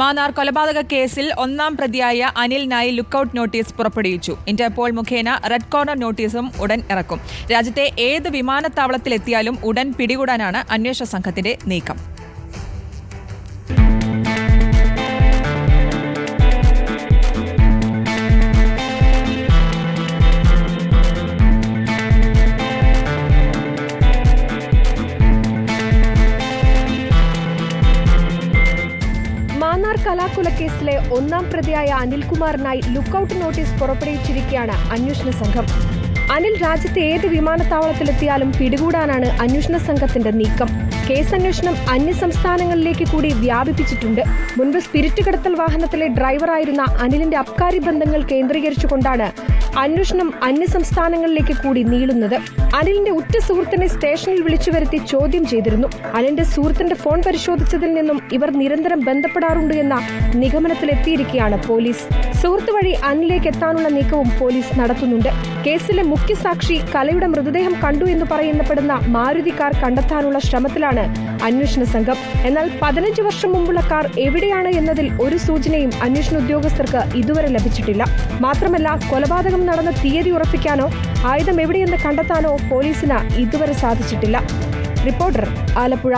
മാന്നാർ കൊലപാതക കേസിൽ ഒന്നാം പ്രതിയായ അനിലിനായി ലുക്കൌട്ട് നോട്ടീസ് പുറപ്പെടുവിച്ചു. ഇന്റർപോൾ മുഖേന റെഡ് കോർണർ നോട്ടീസും ഉടൻ ഇറക്കും. രാജ്യത്തെ ഏത് വിമാനത്താവളത്തിലെത്തിയാലും ഉടൻ പിടികൂടാനാണ് അന്വേഷണ സംഘത്തിന്റെ നീക്കം. മാന്നാർ കലാക്കൊലക്കേസിലെ ഒന്നാം പ്രതിയായ അനിൽകുമാറിനായി ലുക്കൌട്ട് നോട്ടീസ് പുറപ്പെടുവിച്ചിരിക്കുകയാണ് അന്വേഷണ സംഘം. അനിൽ രാജ്യത്തെ ഏത് വിമാനത്താവളത്തിലെത്തിയാലും പിടികൂടാനാണ് അന്വേഷണ സംഘത്തിന്റെ നീക്കം. കേസന്വേഷണം അന്യസംസ്ഥാനങ്ങളിലേക്ക് കൂടി വ്യാപിപ്പിച്ചിട്ടുണ്ട്. മുൻപ് സ്പിരിറ്റ് കടത്തൽ വാഹനത്തിലെ ഡ്രൈവറായിരുന്ന അനിലിന്റെ അബ്കാരി ബന്ധങ്ങൾ കേന്ദ്രീകരിച്ചുകൊണ്ടാണ് അന്വേഷണം അന്യസംസ്ഥാനങ്ങളിലേക്ക് കൂടി നീളുന്നത്. അനിലിന്റെ ഉറ്റ സുഹൃത്തിനെ സ്റ്റേഷനിൽ വിളിച്ചു വരുത്തി ചോദ്യം ചെയ്തിരുന്നു. അനിലിന്റെ സുഹൃത്തിന്റെ ഫോൺ പരിശോധിച്ചതിൽ നിന്നും ഇവർ നിരന്തരം ബന്ധപ്പെടാറുണ്ട് എന്ന നിഗമനത്തിലെത്തിയിരിക്കുകയാണ് പോലീസ്. സുഹൃത്ത് വഴി അനിലേക്ക് എത്താനുള്ള നീക്കവും പോലീസ് നടത്തുന്നുണ്ട്. കേസിലെ മുഖ്യ സാക്ഷി കലയുടെ മൃതദേഹം കണ്ടു എന്ന് പറയപ്പെടുന്ന മാരുതി കാർ കണ്ടെത്താനുള്ള ശ്രമത്തിലാണ് അന്വേഷണ സംഘം. എന്നാൽ 15 വർഷം മുമ്പുള്ള കാർ എവിടെയാണ് എന്നതിൽ ഒരു സൂചനയും അന്വേഷണ ഉദ്യോഗസ്ഥർക്ക് ഇതുവരെ ലഭിച്ചിട്ടില്ല. മാത്രമല്ല, കൊലപാതകം നടന്ന തീയതി ഉറപ്പിക്കാനോ ആയുധം എവിടെയെന്ന് കണ്ടെത്താനോ പോലീസിന് ഇതുവരെ സാധിച്ചിട്ടില്ല. റിപ്പോർട്ടർ, ആലപ്പുഴ.